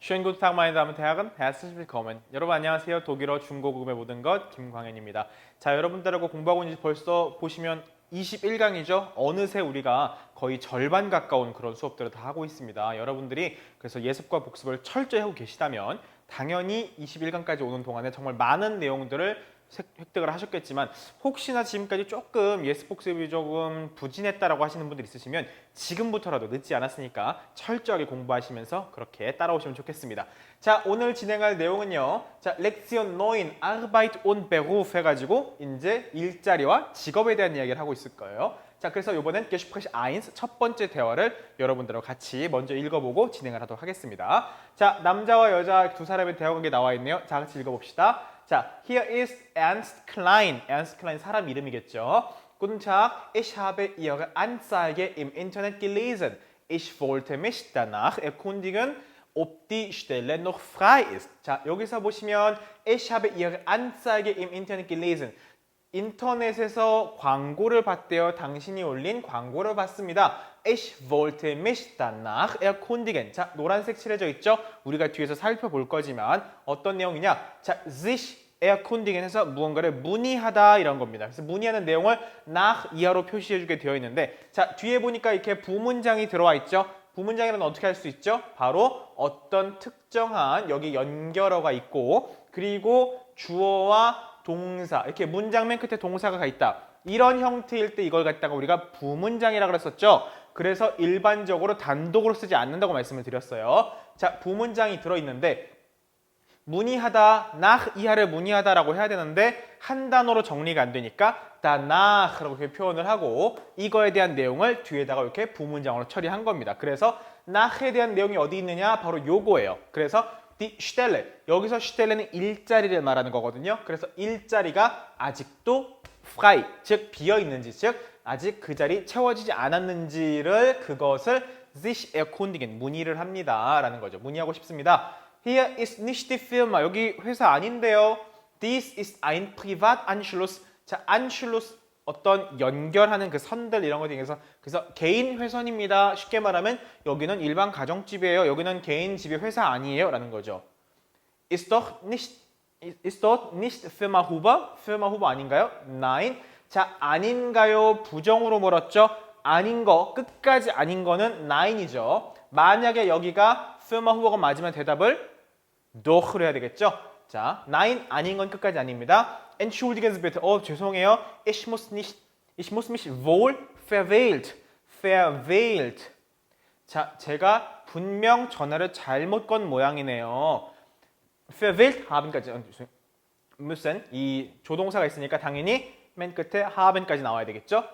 Schönen guten Tag, meine Damen und Herren. Herzlich willkommen. 여러분 안녕하세요. 독일어 중고급의 모든 것 김광현입니다. 자, 여러분들하고 공부하고 있는 지 벌써 보시면 21강이죠. 어느새 우리가 거의 절반 가까운 그런 수업들을 다 하고 있습니다. 여러분들이 그래서 예습과 복습을 철저히 하고 계시다면 당연히 21강까지 오는 동안에 정말 많은 내용들을 획득을 하셨겠지만 혹시나 지금까지 조금 예습 복습이 조금 부진했다라고 하시는 분들 있으시면 지금부터라도 늦지 않았으니까 철저하게 공부하시면서 그렇게 따라오시면 좋겠습니다. 자, 오늘 진행할 내용은요. 자, 렉시온 9 Arbeit und Beruf 해가지고 이제 일자리와 직업에 대한 이야기를 하고 있을 거예요. 자, 그래서 이번엔 Gespräch 1 첫 번째 대화를 여러분들과 같이 먼저 읽어보고 진행을 하도록 하겠습니다. 자, 남자와 여자 두 사람의 대화 관계 나와 있네요. 자, 같이 읽어봅시다. 자, hier ist Ernst Klein. Ernst Klein 사람 이름이겠죠. Guten Tag, ich habe Ihre Anzeige im Internet gelesen. Ich wollte mich danach erkundigen, ob die Stelle noch frei ist. 자, 여기서 보시면 ich habe Ihre Anzeige im Internet gelesen. 인터넷에서 광고를 봤대요. 당신이 올린 광고를 봤습니다. Ich wollte mich danach erkundigen. 자, 노란색 칠해져 있죠? 우리가 뒤에서 살펴볼 거지만 어떤 내용이냐? 자, sich erkundigen 해서 무언가를 문의하다 이런 겁니다. 그래서 문의하는 내용을 nach 이하로 표시해주게 되어 있는데 자, 뒤에 보니까 이렇게 부문장이 들어와 있죠? 부문장이라는 어떻게 할 수 있죠? 바로 어떤 특정한 여기 연결어가 있고 그리고 주어와 동사, 이렇게 문장 맨 끝에 동사가 가 있다. 이런 형태일 때 이걸 갖다가 우리가 부문장이라고 그랬었죠. 그래서 일반적으로 단독으로 쓰지 않는다고 말씀을 드렸어요. 자, 부문장이 들어있는데 문의하다, nach 이하를 문의하다라고 해야 되는데 한 단어로 정리가 안 되니까 danach라고 이렇게 표현을 하고 이거에 대한 내용을 뒤에다가 이렇게 부문장으로 처리한 겁니다. 그래서 nach에 대한 내용이 어디 있느냐? 바로 요거예요. 그래서 die Stelle. 여기서 Stelle는 일자리를 말하는 거거든요. 그래서 일자리가 아직도 frei, 즉 비어 있는지, 즉 아직 그 자리 채워지지 않았는지를 그것을 sich erkundigen, 문의를 합니다라는 거죠. 문의하고 싶습니다. Hier ist nicht die Firma. 여기 회사 아닌데요. Dies ist ein Privatanschluss. 자, Anschluss 어떤 연결하는 그 선들 이런 것에 대해서 그래서 개인 회선입니다. 쉽게 말하면 여기는 일반 가정집이에요. 여기는 개인 집의 회사 아니에요. 라는 거죠. Ist dort nicht Firma Huber? Firma Huber 아닌가요? Nein. 자, 아닌가요? 부정으로 물었죠. 아닌 거, 끝까지 아닌 거는 Nein이죠. 만약에 여기가 Firma Huber가 맞으면 대답을 doch로 해야 되겠죠. 자, Nein 아닌 건 끝까지 아닙니다. Entschuldigen Sie bitte. 죄송해요. Ich muss mich wohl verwählt. 자, 제가 분명 전화를 잘못 건 모양이네요. verwählt haben까지 müssen 이 조동사가 있으니까 당연히 맨 끝에 haben까지 나와야 되겠죠.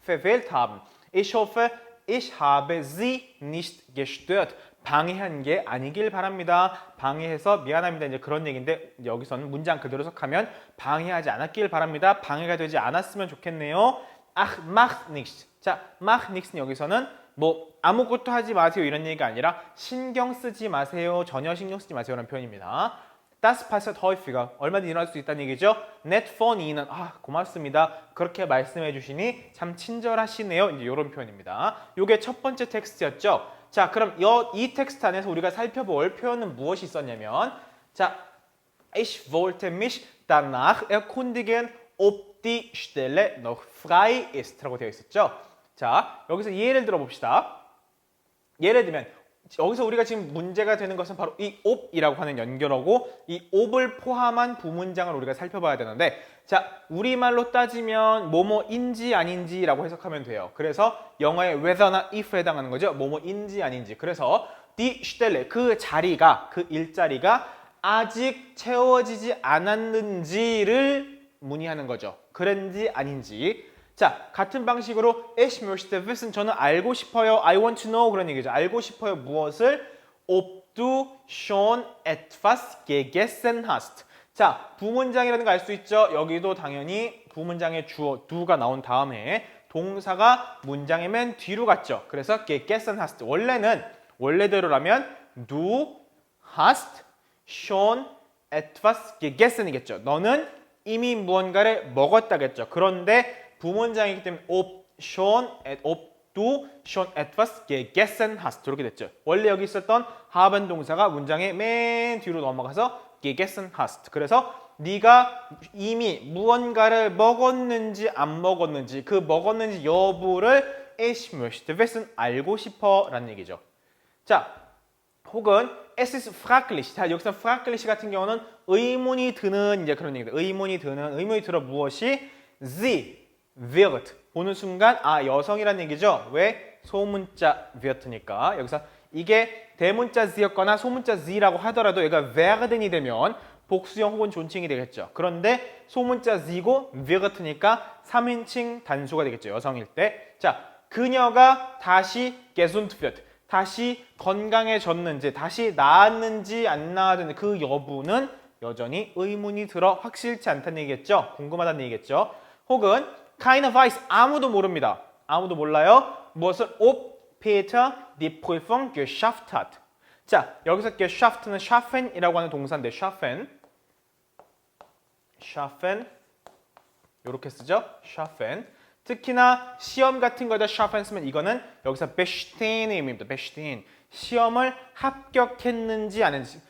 verwählt haben. Ich hoffe, ich habe Sie nicht gestört. 방해한 게 아니길 바랍니다. 방해해서 미안합니다. 이제 그런 얘기인데 여기서는 문장 그대로 해석하면 방해하지 않았길 바랍니다. 방해가 되지 않았으면 좋겠네요. Ach, mach nichts. 자, mach nichts는 여기서는 뭐 아무것도 하지 마세요 이런 얘기가 아니라 신경 쓰지 마세요. 전혀 신경 쓰지 마세요라는 표현입니다. Das passiert häufiger. 얼마든지 일어날 수 있다는 얘기죠. Nett von Ihnen. 고맙습니다. 그렇게 말씀해 주시니 참 친절하시네요. 이제 이런 표현입니다. 이게 첫 번째 텍스트였죠. 자, 그럼 이 텍스트 안에서 우리가 살펴볼 표현은 무엇이 있었냐면 자, ich wollte mich danach erkundigen, ob die Stelle noch frei ist 라고 되어 있었죠. 자, 여기서 예를 들어봅시다. 예를 들면 여기서 우리가 지금 문제가 되는 것은 바로 이 ob이라고 하는 연결어고 이 ob을 포함한 부문장을 우리가 살펴봐야 되는데 자, 우리말로 따지면 뭐뭐인지 아닌지라고 해석하면 돼요. 그래서 영어의 whether나 if에 해당하는 거죠. 뭐뭐인지 아닌지. 그래서 die Stelle, 그 자리가, 그 일자리가 아직 채워지지 않았는지를 문의하는 거죠. 그런지 아닌지. 자, 같은 방식으로 ich möchte wissen, 저는 알고 싶어요. I want to know 그런 얘기죠. 알고 싶어요. 무엇을? ob du schon etwas gegessen hast. 자, 부문장이라는 거 알 수 있죠? 여기도 당연히 부문장의 주어 do가 나온 다음에 동사가 문장의 맨 뒤로 갔죠. 그래서 gegessen hast. 원래대로라면 du hast schon etwas gegessen이겠죠. 너는 이미 무언가를 먹었다겠죠. 그런데 부문장이기 때문에 ob du schon etwas gegessen hast. 이렇게 됐죠. 원래 여기 있었던 haben 동사가 문장의 맨 뒤로 넘어가서 gegessen hast. 그래서 네가 이미 무언가를 먹었는지 안 먹었는지 그 먹었는지 여부를 ich möchte wissen 알고 싶어 라는 얘기죠. 자, 혹은 es ist fraglich. 자, 여기서 fraglich 같은 경우는 의문이 드는 이제 그런 얘기다. 의문이 들어 무엇이 sie wird 보는 순간 아 여성이란 얘기죠. 왜? 소문자 wirt니까 여기서 이게 대문자 s였거나 소문자 s라고 하더라도 얘가 werden이 되면 복수형 혹은 존칭이 되겠죠. 그런데 소문자 s고 wirt니까 3인칭 단수가 되겠죠. 여성일 때. 자, 그녀가 다시 gesund wird. 다시 건강해졌는지, 다시 나았는지 안 나았는지 그 여부는 여전히 의문이 들어 확실치 않다는 얘기겠죠. 궁금하다는 얘기겠죠. 혹은 keine weiß 아무도 모릅니다. 아무도 몰라요. 무엇을 ob Peter die Prüfung geschafft hat. 자, 여기서 geschafft는 schaffen이라고 하는 동사인데 schaffen 이렇게 쓰죠. schaffen 특히나 시험 같은 거에다 schaffen 쓰면 이거는 여기서 bestehen 의미입니다. bestehen 시험을 합격했는지 안 했는지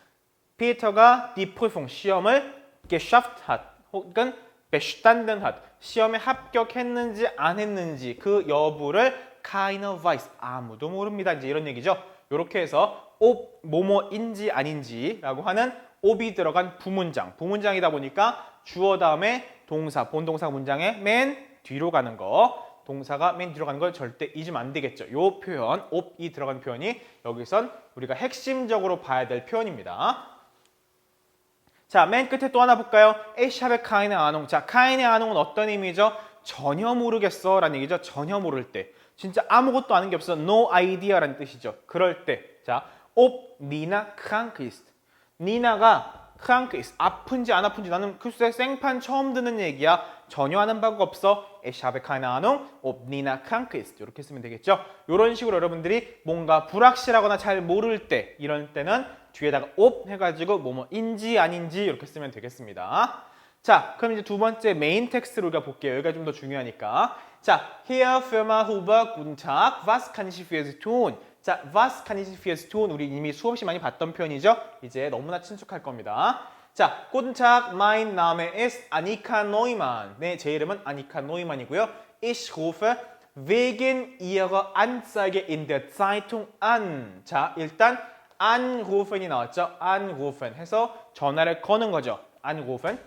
피터가 die Prüfung 시험을 geschafft hat 혹은 bestanden hat 시험에 합격했는지 안 했는지 그 여부를 keiner weiß 아무도 모릅니다. 이제 이런 얘기죠. 이렇게 해서 ob 뭐뭐인지 아닌지라고 하는 ob이 들어간 부문장이다 보니까 주어 다음에 동사 본동사 문장의 맨 뒤로 가는 거 동사가 맨 뒤로 가는 걸 절대 잊으면 안 되겠죠. 이 표현 ob이 들어간 표현이 여기선 우리가 핵심적으로 봐야 될 표현입니다. 자, 맨 끝에 또 하나 볼까요? Ich habe keine Ahnung. 자, keine Ahnung은 어떤 의미죠? 전혀 모르겠어 라는 얘기죠. 전혀 모를 때. 진짜 아무것도 아는 게 없어. No idea라는 뜻이죠. 그럴 때. 자, ob Nina krank ist. 니나가 krank ist. 아픈지 안 아픈지 나는 글쎄 생판 처음 듣는 얘기야. 전혀 아는 바가 없어. Ich habe keine Ahnung, ob Nina krank ist. 이렇게 쓰면 되겠죠. 이런 식으로 여러분들이 뭔가 불확실하거나 잘 모를 때 이런 때는 뒤에다가 ob 해가지고 뭐뭐인지 아닌지 이렇게 쓰면 되겠습니다. 자, 그럼 이제 두 번째 메인 텍스트로 우리가 볼게요. 여기가 좀 더 중요하니까. 자, Herr Firma Huber, guten Tag. Was kann ich für Sie tun? 자, was kann ich für Sie tun? 우리 이미 수없이 많이 봤던 표현이죠. 이제 너무나 친숙할 겁니다. 자, guten Tag. Mein Name ist Annika Neumann. 네, 제 이름은 아니카 노이만이고요. Ich rufe wegen Ihrer Anzeige in der Zeitung an. 자, 일단 anrufen이 나왔죠. anrufen 해서 전화를 거는 거죠. anrufen.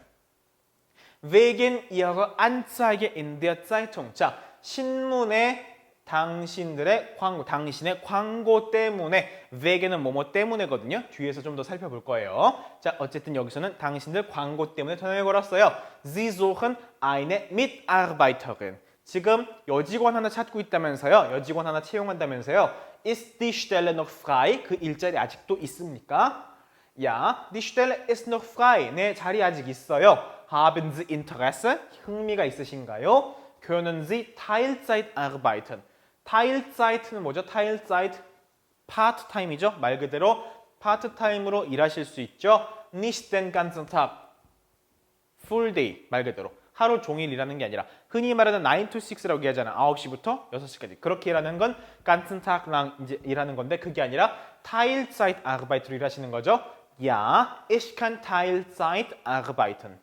wegen ihrer Anzeige in der Zeitung. 자, 신문에 당신의 광고 때문에 wegen은 뭐뭐 때문에거든요. 뒤에서 좀 더 살펴볼 거예요. 자, 어쨌든 여기서는 당신들 광고 때문에 전화를 걸었어요. Sie suchen eine Mitarbeiterin. 지금 여직원 하나 찾고 있다면서요. 여직원 하나 채용한다면서요. Ist die Stelle noch frei? 그 일자리 아직도 있습니까? Ja, die Stelle ist noch frei. 네, 자리 아직 있어요. Haben Sie Interesse? 흥미가 있으신가요? Können Sie Teilzeit arbeiten? Teilzeit는 뭐죠? Teilzeit, 파트타임이죠. 말 그대로 파트타임으로 일하실 수 있죠. Nicht den ganzen Tag, full day 말 그대로. 하루 종일 일하는 게 아니라 흔히 말하는 9 to 6라고 얘기하잖아. 9시부터 6시까지. 그렇게 일하는 건 ganzen Tag랑 이제 일하는 건데 그게 아니라 Teilzeit Arbeiter로 일하시는 거죠. Ja, ich kann Teilzeit arbeiten.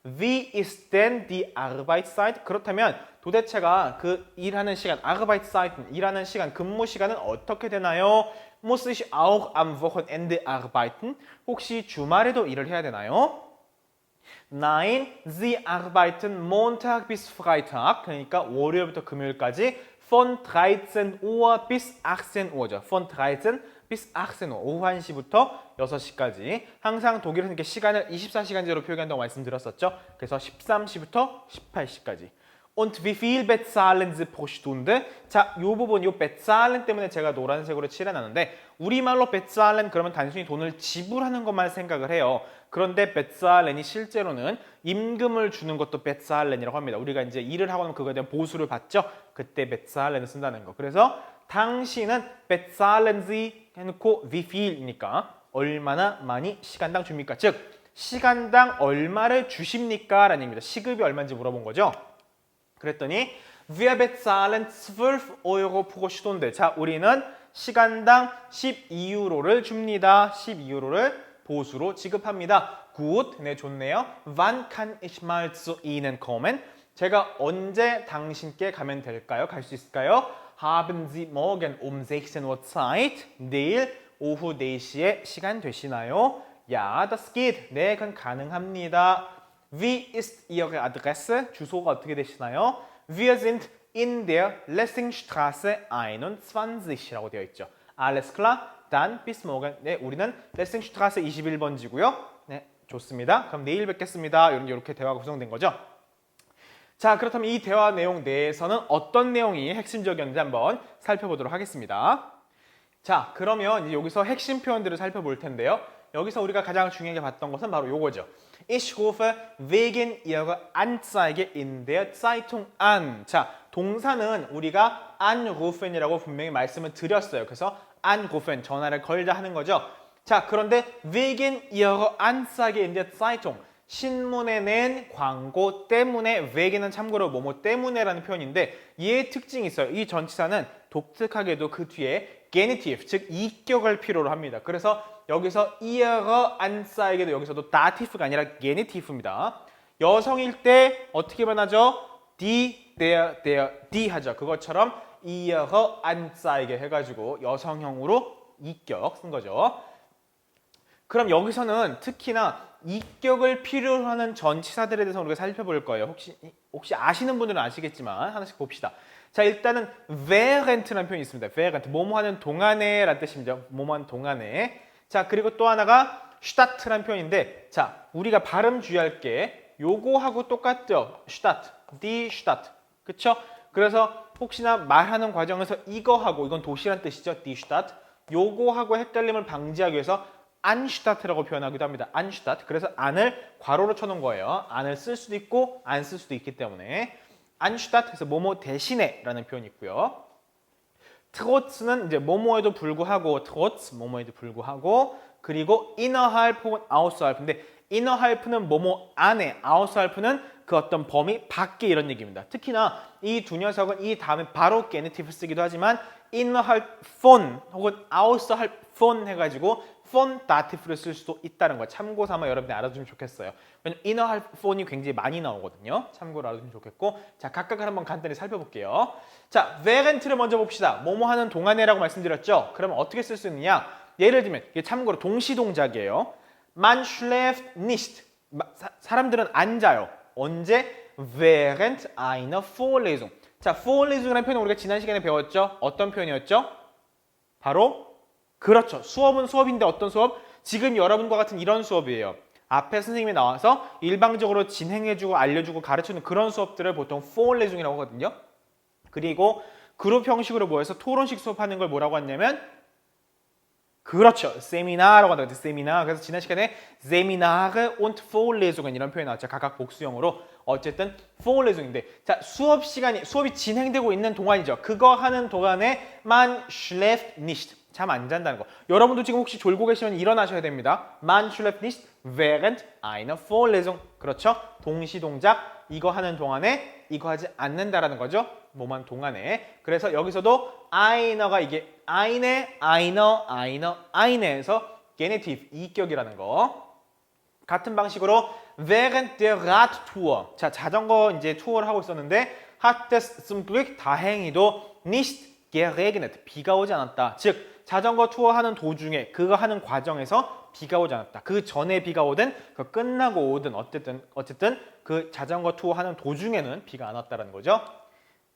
Wie ist denn die Arbeitszeit? 그렇다면 도대체가 그 일하는 시간, Arbeitszeiten, 일하는 시간, 근무 시간은 어떻게 되나요? Muss ich auch am Wochenende arbeiten? 혹시 주말에도 일을 해야 되나요? Nein, Sie arbeiten Montag bis Freitag. 그러니까 월요일부터 금요일까지 von 13 Uhr bis 18 Uhr죠. von 13 bis 18 Uhr. 오후 1시부터 6시까지. 항상 독일에서 이렇게 시간을 24시간제로 표기한다고 말씀드렸었죠. 그래서 13시부터 18시까지. Und wie viel bezahlen Sie pro Stunde? 자, 이 부분, 이 bezahlen 때문에 제가 노란색으로 칠해놨는데 우리말로 bezahlen 그러면 단순히 돈을 지불하는 것만 생각을 해요. 그런데 bezahlen이 실제로는 임금을 주는 것도 bezahlen이라고 합니다. 우리가 이제 일을 하고 나면 그거에 대한 보수를 받죠. 그때 bezahlen을 쓴다는 거. 그래서 당신은 bezahlen Sie 해놓고 wie viel이니까 얼마나 많이 시간당 줍니까? 즉, 시간당 얼마를 주십니까? 라는 얘기입니다. 시급이 얼마인지 물어본 거죠. 그랬더니 Wir bezahlen 12 Euro pro Stunde. 자, 우리는 시간당 12유로를 줍니다. 12유로를 보수로 지급합니다. Gut, 네, 좋네요. Wann kann ich mal zu Ihnen kommen? 제가 언제 당신께 가면 될까요? 갈 수 있을까요? Haben Sie morgen um 16 Uhr Zeit? 내일 오후 4시에 시간 되시나요? Ja, das geht. 네, 그건 가능합니다. Wie ist Ihre Adresse? 주소가 어떻게 되시나요? Wir sind in der Lessingstraße 21라고 되어 있죠. Alles klar? Dann bis morgen. 네, 우리는 Lessingstraße 21번지고요. 네, 좋습니다. 그럼 내일 뵙겠습니다. 이렇게 대화가 구성된 거죠. 자, 그렇다면 이 대화 내용 내에서는 어떤 내용이 핵심적이었는지 한번 살펴보도록 하겠습니다. 자, 그러면 이제 여기서 핵심 표현들을 살펴볼 텐데요. 여기서 우리가 가장 중요하게 봤던 것은 바로 요거죠. Ich rufe wegen Ihrer Anzeige in der Zeitung an. 자, 동사는 우리가 anrufen이라고 분명히 말씀을 드렸어요. 그래서 anrufen, 전화를 걸자 하는 거죠. 자, 그런데 wegen Ihrer Anzeige in der Zeitung. 신문에 낸 광고 때문에 wegen은 참고로 뭐뭐 때문에라는 표현인데 얘의 특징이 있어요. 이 전치사는 독특하게도 그 뒤에 genitive, 즉 이격을 필요로 합니다. 그래서 여기서 ihre Anzeige도 여기서도 dative가 아니라 genitive입니다. 여성일 때 어떻게 변하죠? die, der, die 하죠. 그것처럼 ihre Anzeige 해가지고 여성형으로 이격 쓴 거죠. 그럼 여기서는 특히나 이격을 필요로 하는 전치사들에 대해서 우리가 살펴볼 거예요. 혹시 아시는 분들은 아시겠지만 하나씩 봅시다. 자, 일단은 während라는 표현이 있습니다. während, 뭐뭐 하는 동안에 라는 뜻입니다. 뭐뭐 하는 동안에. 자, 그리고 또 하나가 start라는 표현인데, 자, 우리가 발음 주의할 게 요거하고 똑같죠. start, die Stadt. 그쵸? 그래서 혹시나 말하는 과정에서 이거하고, 이건 도시란 뜻이죠. die Stadt. 요거하고 헷갈림을 방지하기 위해서 anstadt라고 표현하기도 합니다. anstatt. 그래서 안을 괄호로 쳐놓은 거예요. 안을 쓸 수도 있고 안 쓸 수도 있기 때문에 anstatt 해서 뭐뭐 대신에 라는 표현이 있고요. trotz는 이제 뭐뭐에도 불구하고 trotz 뭐뭐에도 불구하고 그리고 innerhalb 혹은 außerhalb인데 innerhalb는 뭐뭐 안에 außerhalb는 그 어떤 범위 밖에 이런 얘기입니다. 특히나 이 두 녀석은 이 다음에 바로 genitive 쓰기도 하지만 innerhalb von 혹은 außerhalb von 해가지고 von dative를 쓸 수도 있다는 거 참고 삼아 여러분이 알아두면 좋겠어요. 왜냐면 innerhalb von이 굉장히 많이 나오거든요. 참고로 알아두면 좋겠고 자 각각을 한번 간단히 살펴볼게요. 자 während를 먼저 봅시다. 뭐뭐 하는 동안에라고 말씀드렸죠. 그러면 어떻게 쓸 수 있느냐? 예를 들면 이게 참고로 동시동작이에요. Man schläft nicht. 사람들은 안 자요. 언제? Während einer Vorlesung. 자, Vorlesung이라는 표현은 우리가 지난 시간에 배웠죠? 어떤 표현이었죠? 바로 그렇죠. 수업은 수업인데 어떤 수업? 지금 여러분과 같은 이런 수업이에요. 앞에 선생님이 나와서 일방적으로 진행해주고 알려주고 가르치는 그런 수업들을 보통 Vorlesung이라고 하거든요. 그리고 그룹 형식으로 모여서 토론식 수업하는 걸 뭐라고 하냐면 그렇죠. 세미나라고 한다고 했죠. 세미나. 그래서 지난 시간에 Seminare und Vorlesungen 이런 표현이 나왔죠. 각각 복수형으로. 어쨌든 Vorlesung인데 자 수업이 진행되고 있는 동안이죠. 그거 하는 동안에 man schläft nicht. 잠 안 잔다는 거. 여러분도 지금 혹시 졸고 계시면 일어나셔야 됩니다. Man schläft nicht während einer Vorlesung. 그렇죠? 동시동작 이거 하는 동안에 이거 하지 않는다라는 거죠. 뭐만 동안에. 그래서 여기서도 einer가 이게 eine에서 genitive 이격이라는 거. 같은 방식으로 während der Radtour. 자, 자전거 이제 투어를 하고 있었는데 hat es zum Glück 다행히도 nicht geregnet. 비가 오지 않았다. 즉 자전거 투어하는 도중에 그거 하는 과정에서 비가 오지 않았다. 그 전에 비가 오든 그 끝나고 오든 어쨌든 그 자전거 투어하는 도중에는 비가 안 왔다는 거죠.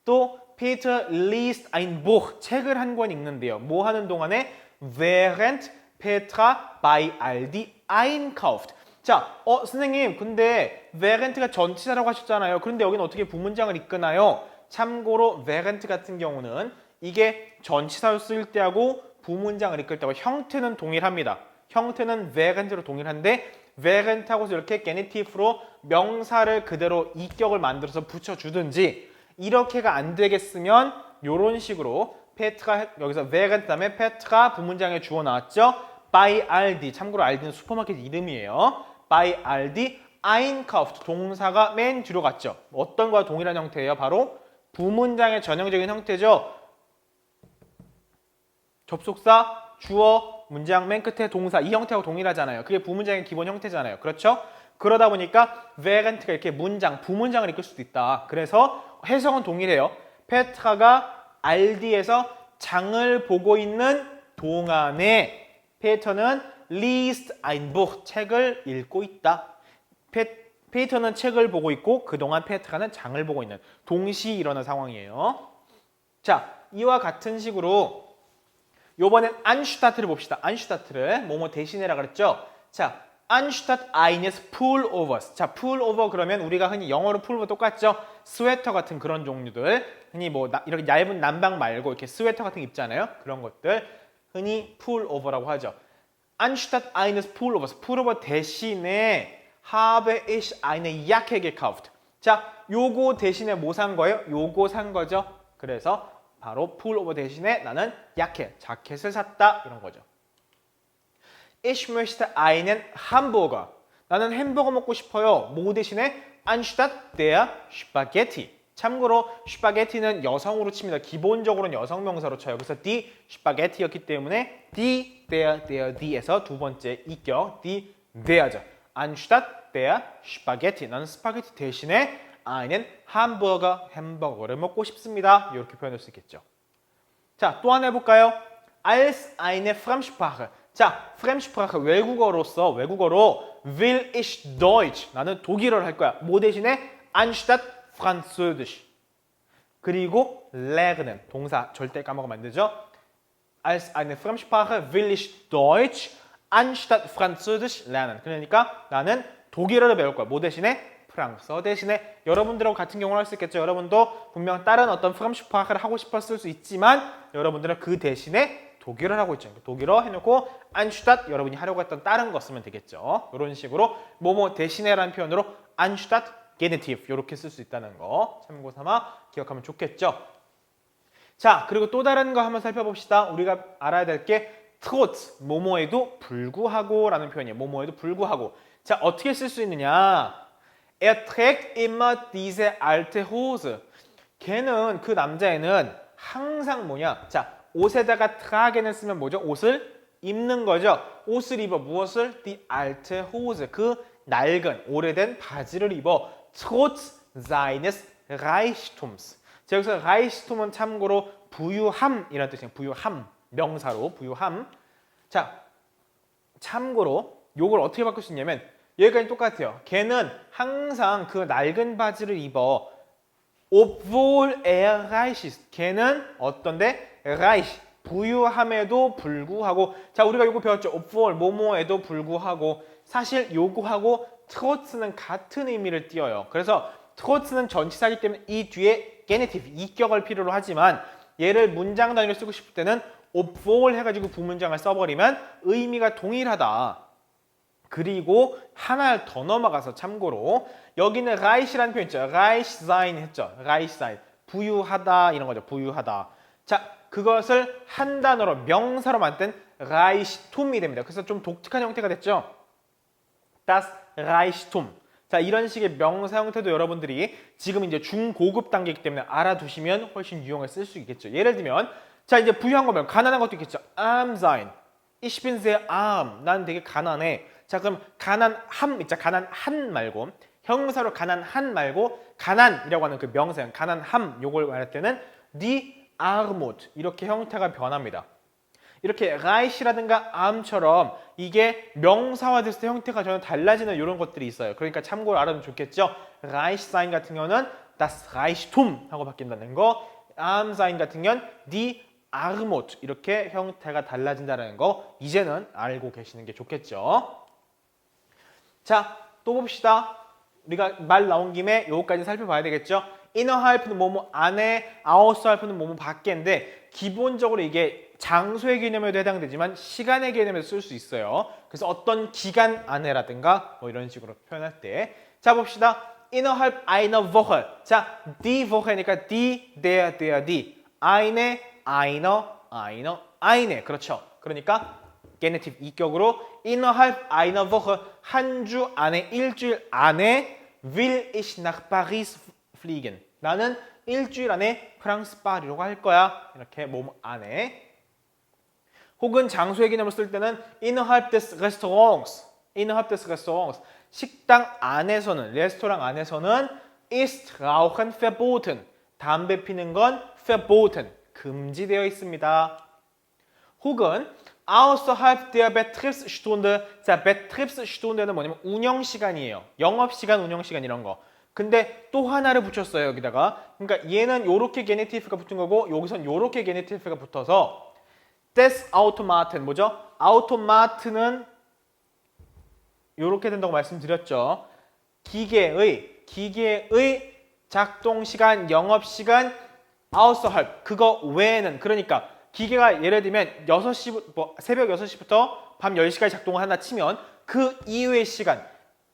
또 Peter liest ein Buch. 책을 한 권 읽는데요. 뭐 하는 동안에 während Petra bei Aldi einkauft. 자, 선생님 근데 während가 전치사라고 하셨잖아요. 그런데 여기는 어떻게 부문장을 이끄나요? 참고로 während 같은 경우는 이게 전치사로 쓰일 때하고 부문장을 이끌 때하고 형태는 동일합니다. 형태는 während로 동일한데 während하고서 이렇게 genitive로 명사를 그대로 이격을 만들어서 붙여주든지 이렇게가 안 되겠으면 이런 식으로 페트가 여기서 während 다음에 페트가 부문장에 주어 나왔죠. by Aldi 참고로 알디는 슈퍼마켓 이름이에요. by Aldi einkauft 동사가 맨 뒤로 갔죠. 어떤 거와 동일한 형태예요? 바로 부문장의 전형적인 형태죠. 접속사, 주어, 문장 맨 끝에 동사 이 형태하고 동일하잖아요. 그게 부문장의 기본 형태잖아요. 그렇죠? 그러다 보니까 während가 이렇게 문장, 부문장을 이끌 수도 있다. 그래서 해석은 동일해요. 페트라가 알디에서 장을 보고 있는 동안에 페터는 liest ein Buch, 책을 읽고 있다. 페터는 책을 보고 있고 그동안 페트라는 장을 보고 있는 동시에 일어난 상황이에요. 자, 이와 같은 식으로 요번엔 anstatt를 봅시다. anstatt를 뭐뭐 대신해라 그랬죠? 자, anstatt eines Pullovers. 자, Pullover 그러면 우리가 흔히 영어로 Pullover 똑같죠? 스웨터 같은 그런 종류들. 흔히 뭐 이렇게 얇은 난방 말고 이렇게 스웨터 같은 거 입잖아요. 그런 것들 흔히 Pullover라고 하죠. anstatt eines Pullovers. Pullover 대신에 habe ich eine Jacke gekauft. 자, 요거 대신에 뭐 산 거예요? 요거 산 거죠. 그래서 바로 Pullover 대신에 나는 자켓을 샀다 이런 거죠. Ich möchte einen Hamburger. 나는 햄버거 먹고 싶어요. 뭐 대신에 anstatt der Spaghetti. 참고로 스파게티는 여성으로 칩니다. 기본적으로는 여성 명사로 쳐요. 그래서 die Spaghetti였기 때문에 die, der, die에서 두 번째 이격 die, der죠. anstatt der Spaghetti. 나는 스파게티 대신에 einen Hamburger, 햄버거를 먹고 싶습니다. 이렇게 표현할 수 있겠죠. 자, 또 하나 해볼까요? als eine Fremdsprache. 자, Fremdsprache 외국어로 will ich Deutsch. 나는 독일어를 할 거야. 뭐 대신에 anstatt Französisch. 그리고 lernen. 동사 절대 까먹으면 안 되죠. als eine Fremdsprache will ich Deutsch anstatt Französisch lernen. 그러니까 나는 독일어를 배울 거야. 뭐 대신에? 프랑스어 대신에. 여러분들하고 같은 경우를 할 수 있겠죠. 여러분도 분명 다른 어떤 프랑스파크를 하고 싶었을 수 있지만 여러분들은 그 대신에 독일어를 하고 있죠. 독일어 해놓고 anstatt 여러분이 하려고 했던 다른 거 쓰면 되겠죠. 이런 식으로 뭐뭐 대신에라는 표현으로 anstatt Genitiv 이렇게 쓸 수 있다는 거 참고 삼아 기억하면 좋겠죠. 자, 그리고 또 다른 거 한번 살펴봅시다. 우리가 알아야 될 게 trotz, 뭐뭐에도 불구하고 라는 표현이에요. 뭐뭐에도 불구하고. 자, 어떻게 쓸 수 있느냐? Er trägt immer diese alte Hose. 걔는, 그 남자애는 항상 뭐냐? 자, 옷에다가 trage는 쓰면 뭐죠? 옷을 입는 거죠. 옷을 입어. 무엇을? Die alte Hose. 그 낡은, 오래된 바지를 입어. Trotz seines Reichtums. 자, 여기서 Reichtum은 참고로 부유함이라는 뜻이에요. 부유함. 명사로 부유함. 자, 참고로 요걸 어떻게 바꿀 수 있냐면 여기까지 똑같아요. 걔는 항상 그 낡은 바지를 입어. Obwohl er reich ist. 걔는 어떤데? reich. 부유함에도 불구하고. 자, 우리가 요거 배웠죠. obwohl, 뭐뭐에도 불구하고. 사실 요거하고 trotz는 같은 의미를 띄어요. 그래서 trotz는 전치사이기 때문에 이 뒤에 genitive, 이격을 필요로 하지만 얘를 문장 단위로 쓰고 싶을 때는 obwohl 해가지고 부문장을 써버리면 의미가 동일하다. 그리고 하나를 더 넘어가서 참고로 여기는 reich라는 표현 있죠. reich sein 했죠. reich sein. 부유하다 이런 거죠. 부유하다. 자, 그것을 한 단어로 명사로 만든 reichtum이 됩니다. 그래서 좀 독특한 형태가 됐죠. das Reichtum. 자, 이런 식의 명사 형태도 여러분들이 지금 이제 중고급 단계이기 때문에 알아두시면 훨씬 유용하게 쓸 수 있겠죠. 예를 들면 자, 이제 부유한 거면 가난한 것도 있겠죠. arm sein. Ich bin sehr arm. 난 되게 가난해. 자, 그럼 가난함 있죠. 가난한 말고 형사로 가난한 말고 가난이라고 하는 그 명사형 가난함 요걸 말할 때는 die Armut 이렇게 형태가 변합니다. 이렇게 reich라든가 arm처럼 이게 명사화됐을 때 형태가 전혀 달라지는 이런 것들이 있어요. 그러니까 참고로 알아두면 좋겠죠. reich sein 같은 경우는 das Reichtum 하고 바뀐다는 거. arm sein 같은 경우는 die Armut 이렇게 형태가 달라진다는 거 이제는 알고 계시는 게 좋겠죠. 자, 또 봅시다. 우리가 말 나온 김에 요거까지 살펴봐야 되겠죠. innerhalb는 뭐뭐 안에, outshalb는 뭐뭐 밖에인데 기본적으로 이게 장소의 개념에도 해당되지만 시간의 개념에도 쓸 수 있어요. 그래서 어떤 기간 안에라든가 뭐 이런 식으로 표현할 때. 자, 봅시다. innerhalb einer Woche. 자, die Woche니까 die, der, die. eine. 그렇죠. 그러니까 Genitive 이격으로 innerhalb einer Woche 한 주 안에 일주일 안에 will ich nach Paris fliegen. 나는 일주일 안에 프랑스 파리로 갈 거야. 이렇게 몸 안에. 혹은 장소의 개념을 쓸 때는 innerhalb des Restaurants. innerhalb des Restaurants. 식당 안에서는, 레스토랑 안에서는 ist Rauchen verboten. 담배 피는 건 verboten. 금지되어 있습니다. 혹은 außerhalb der Betriebsstunde. 자, Betriebsstunde는 뭐냐면 운영시간이에요. 영업시간, 운영시간 이런 거. 근데 또 하나를 붙였어요, 여기다가. 그러니까 얘는 요렇게 게네티브가 붙은 거고 여기선 요렇게 게네티브가 붙어서 des Automaten 뭐죠? 아우토마트는 요렇게 된다고 말씀드렸죠. 기계의 작동시간, 영업시간, außerhalb 그거 외에는 그러니까 기계가 예를 들면 6시, 새벽 6시부터 밤 10시까지 작동을 한다 치면 그 이후의 시간,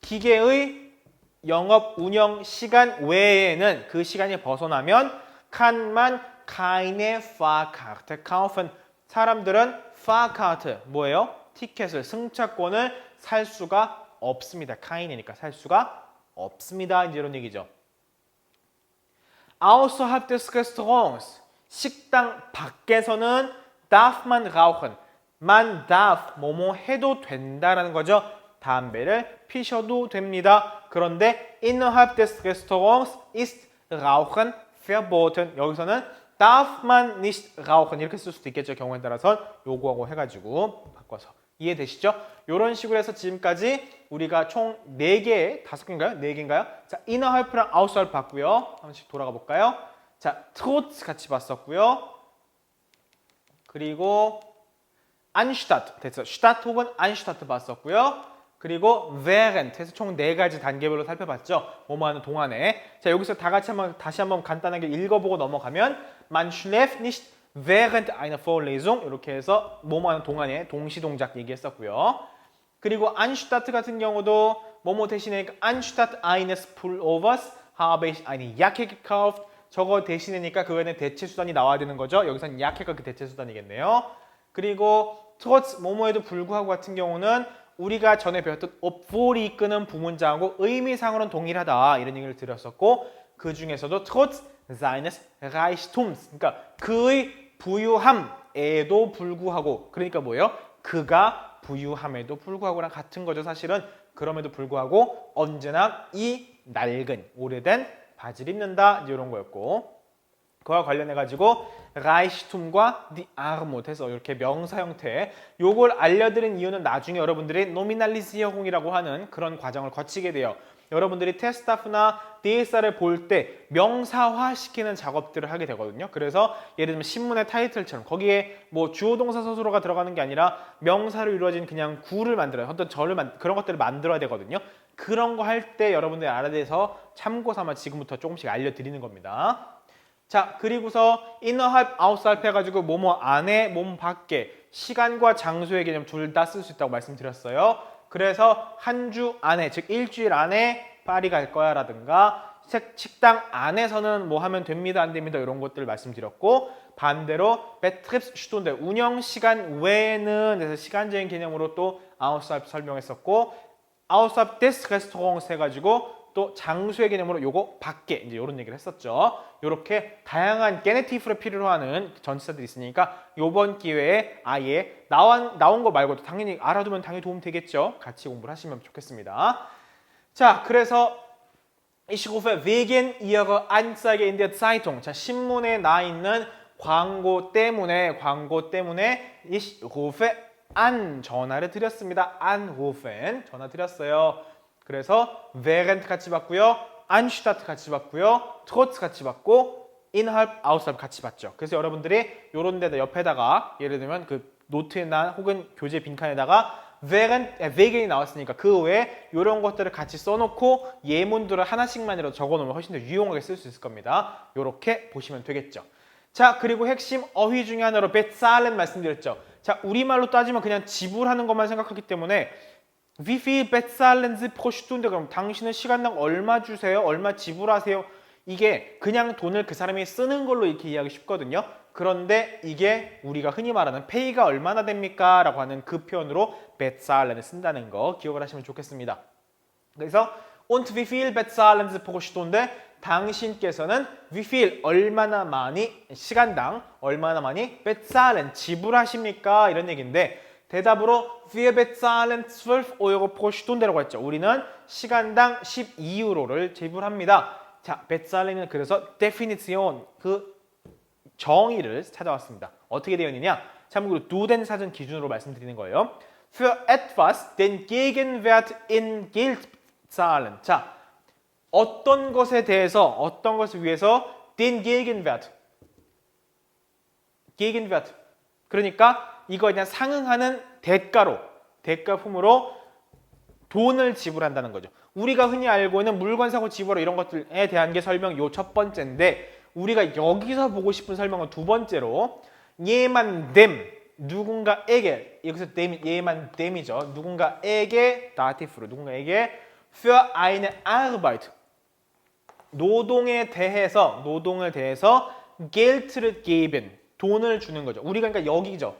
기계의 영업 운영 시간 외에는 그 시간이 벗어나면 kann man keine Fahrkarte kaufen. 사람들은 Fahrkarte 뭐예요? 티켓을, 승차권을 살 수가 없습니다. keine니까 살 수가 없습니다. 이제 이런 얘기죠. Außerhalb des Restaurants 식당 밖에서는 darf man rauchen. man darf 뭐뭐 해도 된다라는 거죠. 담배를 피셔도 됩니다. 그런데 innerhalb des Restaurants ist Rauchen verboten. 여기서는 darf man nicht rauchen 이렇게 쓸 수도 있겠죠. 경우에 따라서 요거하고 해가지고 바꿔서 이해되시죠? 이런 식으로 해서 지금까지 우리가 총 4개, 5개인가요? 4개인가요? 자, innerhalb랑 außerhalb 봤고요. 한번씩 돌아가 볼까요? 자, trotz 같이 봤었고요. 그리고 anstatt 됐어. statt 혹은 anstatt 봤었고요. 그리고 während 해서 총 4가지 단계별로 살펴봤죠. 뭐뭐 하는 동안에. 자, 여기서 다 같이 다시 한번 간단하게 읽어보고 넘어가면 man schläft nicht während einer Vorlesung 이렇게 해서 뭐뭐 하는 동안에 동시동작 얘기했었고요. 그리고 anstatt 같은 경우도 뭐뭐 대신에 anstatt eines Pullovers habe ich eine Jacke gekauft. 저거 대신이니까 그거에는 대체수단이 나와야 되는 거죠. 여기서는 약해가 그 대체수단이겠네요. 그리고 trotz 뭐뭐에도 불구하고 같은 경우는 우리가 전에 배웠던 obwohl이 이끄는 부문장하고 의미상으로는 동일하다 이런 얘기를 드렸었고 그 중에서도 trotz seines Reichtums 그러니까 그의 부유함에도 불구하고 그러니까 뭐예요? 그가 부유함에도 불구하고랑 같은 거죠. 사실은 그럼에도 불구하고 언제나 이 낡은 오래된 바지를 입는다 이런 거였고 그와 관련해가지고 Reichtum과 die Armut 해서 이렇게 명사 형태 요걸 알려드린 이유는 나중에 여러분들이 Nominalisierung이라고 하는 그런 과정을 거치게 돼요. 여러분들이 테스타프나 DSR을 볼 때 명사화시키는 작업들을 하게 되거든요. 그래서 예를 들면 신문의 타이틀처럼 거기에 뭐 주어 동사 서술어가 들어가는 게 아니라 명사로 이루어진 그냥 구를 만들어요. 어떤 절을 그런 것들을 만들어야 되거든요. 그런 거 할 때 여러분들이 알아야 돼서 참고 삼아 지금부터 조금씩 알려드리는 겁니다. 자, 그리고서 innerhalb, außerhalb 해가지고 뭐뭐 안에, 뭐뭐 밖에 시간과 장소의 개념 둘 다 쓸 수 있다고 말씀드렸어요. 그래서 한 주 안에, 즉 일주일 안에 파리 갈 거야 라든가 식당 안에서는 뭐 하면 됩니다, 안 됩니다 이런 것들을 말씀드렸고 반대로 Betriebsstunde, 운영 시간 외에는 그래서 시간적인 개념으로 또 außerhalb 설명했었고 außerhalb des Restaurants 해가지고 또 장수의 개념으로 요거 밖에 이제 이런 얘기를 했었죠. 이렇게 다양한 게네티브를 필요로 하는 전치사들이 있으니까 이번 기회에 아예 나온 거 말고도 당연히 알아두면 당연히 도움 되겠죠. 같이 공부를 하시면 좋겠습니다. 자, 그래서 Ich rufe wegen Ihrer Anzeige in der Zeitung. 자, 신문에 나 있는 광고 때문에 Ich rufe an 전화를 드렸습니다. anrufen 전화 드렸어요. 그래서 während 같이 봤고요. anstatt 같이 봤고요. trotz 같이 봤고 innerhalb, außerhalb 같이 봤죠. 그래서 여러분들이 요런 데다 옆에다가 예를 들면 그 노트나 혹은 교재 빈칸에다가 während이 나왔으니까 그 외에 이런 것들을 같이 써놓고 예문들을 하나씩만이라도 적어놓으면 훨씬 더 유용하게 쓸 수 있을 겁니다. 이렇게 보시면 되겠죠. 자, 그리고 핵심 어휘 중에 하나로 bezahlen 말씀드렸죠. 자, 우리말로 따지면 그냥 지불하는 것만 생각하기 때문에 Wie viel bezahlen Sie pro Stunde? 그럼 당신은 시간당 얼마 주세요? 얼마 지불하세요? 이게 그냥 돈을 그 사람이 쓰는 걸로 이렇게 이해하기 쉽거든요. 그런데 이게 우리가 흔히 말하는 pay가 얼마나 됩니까? 라고 하는 그 표현으로 bezahlen을 쓴다는 거 기억을 하시면 좋겠습니다. 그래서 Und wie viel bezahlen Sie pro Stunde? 당신께서는 wie viel 얼마나 많이 시간당 얼마나 많이 bezahlen 지불하십니까? 이런 얘기인데 대답으로 wir bezahlen 12 Euro pro Stunde라고 했죠. 우리는 시간당 12유로를 지불합니다. 자, bezahlen은 그래서 definition 그 정의를 찾아왔습니다. 어떻게 되어 있느냐? 참고로 두덴 사전 기준으로 말씀드리는 거예요. Für etwas den Gegenwert in Geld zahlen. 자, 어떤 것에 대해서 어떤 것을 위해서 den Gegenwert. Gegenwert. 그러니까 이거 그냥 상응하는 대가로 대가품으로 돈을 지불한다는 거죠. 우리가 흔히 알고 있는 물건 사고 지불 이런 것들에 대한 게 설명 요 첫 번째인데 우리가 여기서 보고 싶은 설명은 두 번째로 예만 댐 누군가에게 여기서 예만 댐이죠. 누군가에게 다티프로 누군가에게 für eine Arbeit 노동을 대해서 Geld를 geben 돈을 주는 거죠. 우리가 그러니까 여기죠.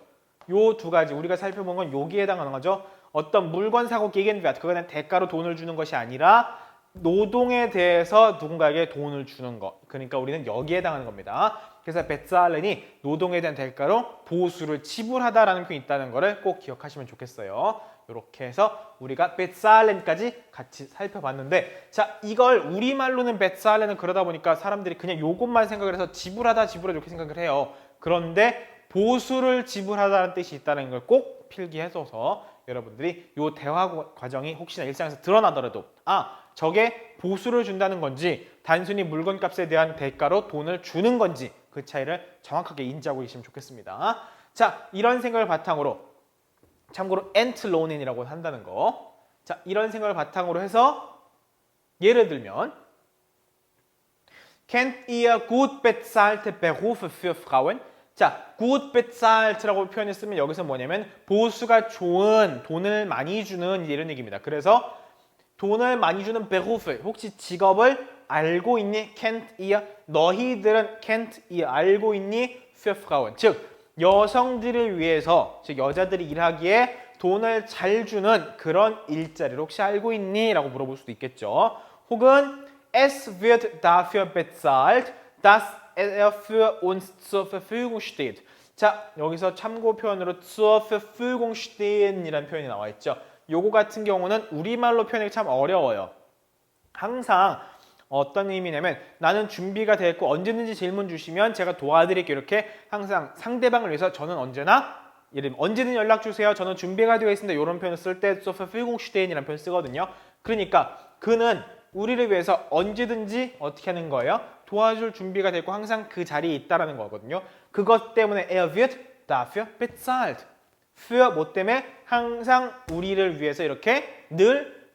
요 두 가지 우리가 살펴본 건 여기에 해당하는 거죠. 어떤 물건 사고 Gegenwert 그거는 대가로 돈을 주는 것이 아니라 노동에 대해서 누군가에게 돈을 주는 것. 그러니까 우리는 여기에 해당하는 겁니다. 그래서 bezahlen이 노동에 대한 대가로 보수를 지불하다라는 표현이 있다는 거를 꼭 기억하시면 좋겠어요. 이렇게 해서 우리가 bezahlen까지 같이 살펴봤는데 자 이걸 우리말로는 bezahlen은 그러다 보니까 사람들이 그냥 요것만 생각을 해서 지불하다 이렇게 생각을 해요. 그런데 보수를 지불하다는 뜻이 있다는 걸 꼭 필기해줘서 여러분들이 요 대화 과정이 혹시나 일상에서 드러나더라도 아 저게 보수를 준다는 건지 단순히 물건값에 대한 대가로 돈을 주는 건지 그 차이를 정확하게 인지하고 계시면 좋겠습니다. 자 이런 생각을 바탕으로 참고로 엔트로넨이라고 한다는 거. 자 이런 생각을 바탕으로 해서 예를 들면 Kennt ihr gut bezahlte Berufe für Frauen? 자, gut bezahlt라고 표현했으면 여기서 뭐냐면 보수가 좋은 돈을 많이 주는 이런 얘기입니다. 그래서 돈을 많이 주는 Berufe 혹시 직업을 알고 있니? Kennt ihr? 너희들은 kennt ihr 알고 있니? Für Frauen 즉 여성들을 위해서 즉 여자들이 일하기에 돈을 잘 주는 그런 일자리를 혹시 알고 있니? 라고 물어볼 수도 있겠죠. 혹은 Es wird dafür bezahlt, dass er für uns zur Verfügung steht. 자, 여기서 참고 표현으로 zur Verfügung stehen 이라는 표현이 나와 있죠. 요거 같은 경우는 우리말로 표현하기 참 어려워요. 항상 어떤 의미냐면 나는 준비가 됐고 언제든지 질문 주시면 제가 도와드릴게요. 이렇게 항상 상대방을 위해서 저는 언제나 예를 들면 언제든 연락 주세요. 저는 준비가 되어 있습니다. 이런 표현을 쓸 때 zur Verfügung stehen 이라는 표현을 쓰거든요. 그러니까 그는 우리를 위해서 언제든지 어떻게 하는 거예요? 도와줄 준비가 되고 항상 그 자리에 있다라는 거거든요. 그것 때문에 er wird dafür bezahlt. für 뭐 때문에 항상 우리를 위해서 이렇게 늘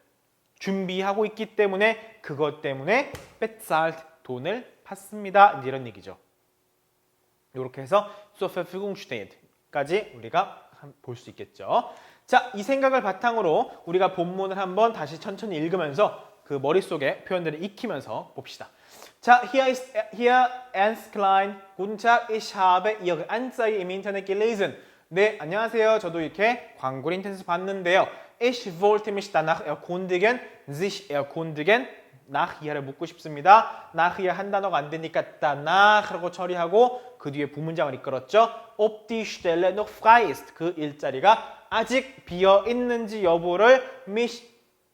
준비하고 있기 때문에 그것 때문에 bezahlt 돈을 받습니다. 이런 얘기죠. 이렇게 해서 zur Verfügung steht까지 우리가 볼 수 있겠죠. 자, 이 생각을 바탕으로 우리가 본문을 한번 다시 천천히 읽으면서 그 머릿속에 표현들을 익히면서 봅시다. 자, hier Ernst Klein. Guten Tag, ich habe Ihre Anzeige im Internet gelesen. 네, 안녕하세요. 저도 이렇게 광고를 인터넷에서 봤는데요. Ich wollte mich danach erkundigen, sich erkundigen. nach hier를 묻고 싶습니다. nach hier 한 단어가 안 되니까 danach라고 처리하고 그 뒤에 부문장을 이끌었죠. ob die Stelle noch frei ist. 그 일자리가 아직 비어 있는지 여부를 mich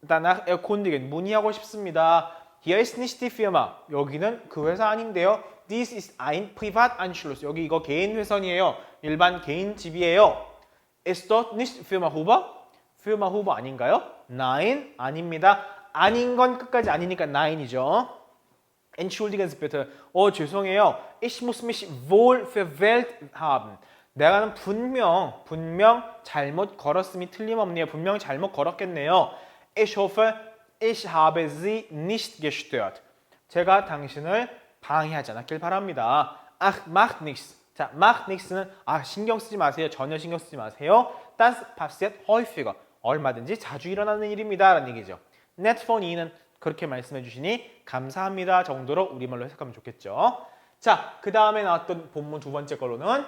danach erkundigen. 문의하고 싶습니다. Hier ist nicht die Firma. 여기는 그 회사 아닌데요. This is ein Privatanschluss. 여기 이거 개인 회선이에요. 일반 개인 집이에요. Ist dort nicht Firma Huber? Firma Huber 아닌가요? Nein, 아닙니다. 아닌 건 끝까지 아니니까 Nein이죠. Entschuldigen Sie bitte. 죄송해요. Ich muss mich wohl verwählt haben. 내가는 분명 잘못 걸었음이 틀림없네요. 분명 잘못 걸었겠네요. Ich hoffe, ich habe Sie nicht gestört. 제가 당신을 방해하지 않았길 바랍니다. Ach, macht nichts. 자, macht nichts는 신경 쓰지 마세요. 전혀 신경 쓰지 마세요. Das passiert häufiger. 얼마든지 자주 일어나는 일입니다. 라는 얘기죠. Nett von Ihnen. 그렇게 말씀해 주시니 감사합니다. 정도로 우리말로 해석하면 좋겠죠. 자, 그 다음에 나왔던 본문 두 번째 걸로는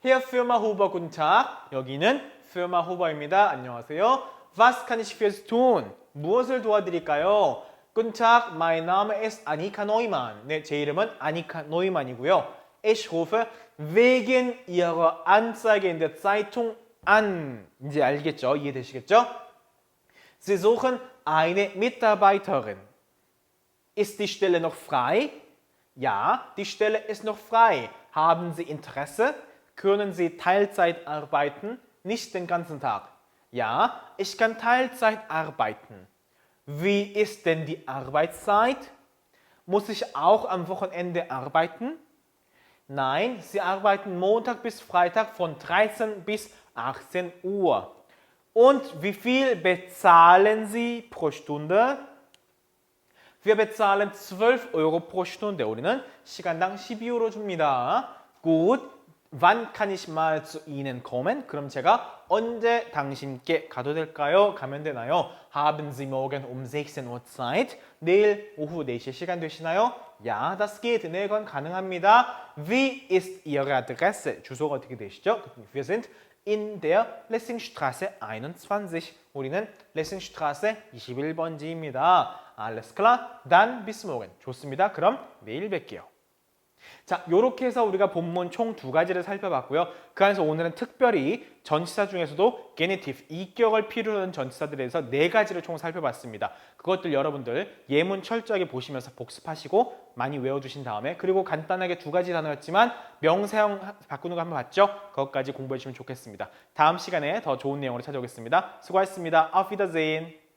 Hier Firma Huber, guten Tag. 여기는 Firma Huber입니다. 안녕하세요. Was kann ich für Sie tun? 무엇을 도와드릴까요? Guten Tag, mein Name ist Annika Neumann. 네, 제 이름은 Annika Neumann이고요. Ich rufe wegen Ihrer Anzeige in der Zeitung an. 이제 알겠죠? 이해되시겠죠? Sie suchen eine Mitarbeiterin. Ist die Stelle noch frei? Ja, die Stelle ist noch frei. Haben Sie Interesse? Können Sie Teilzeit arbeiten? Nicht den ganzen Tag. Ja, ich kann Teilzeit arbeiten. Wie ist denn die Arbeitszeit? Muss ich auch am Wochenende arbeiten? Nein, Sie arbeiten Montag bis Freitag von 13 bis 18 Uhr. Und wie viel bezahlen Sie pro Stunde? Wir bezahlen 12 Euro pro Stunde. 우리는 시간당 12유로 줍니다. Gut. Wann kann ich mal zu Ihnen kommen? 그럼 제가 언제 당신께 가도 될까요? 가면 되나요? Haben Sie morgen um 16 Uhr Zeit? 내일 오후 4시에 시간 되시나요? Ja, das geht. 네, 그건 가능합니다. Wie ist Ihre Adresse? 주소가 어떻게 되시죠? Wir sind in der Lessingstraße 21. 우리는 Lessingstraße 21번지입니다. Alles klar? Dann bis morgen. 좋습니다. 그럼 내일 뵐게요. 자, 이렇게 해서 우리가 본문 총 2가지를 살펴봤고요. 그 안에서 오늘은 특별히 전치사 중에서도 게네티브, 이격을 필요로 하는 전치사들에서 4가지를 총 살펴봤습니다. 그것들 여러분들 예문 철저하게 보시면서 복습하시고 많이 외워주신 다음에 그리고 간단하게 2가지 단어였지만 명사형 바꾸는 거 한번 봤죠? 그것까지 공부해 주시면 좋겠습니다. 다음 시간에 더 좋은 내용으로 찾아오겠습니다. 수고하셨습니다. Auf Wiedersehen.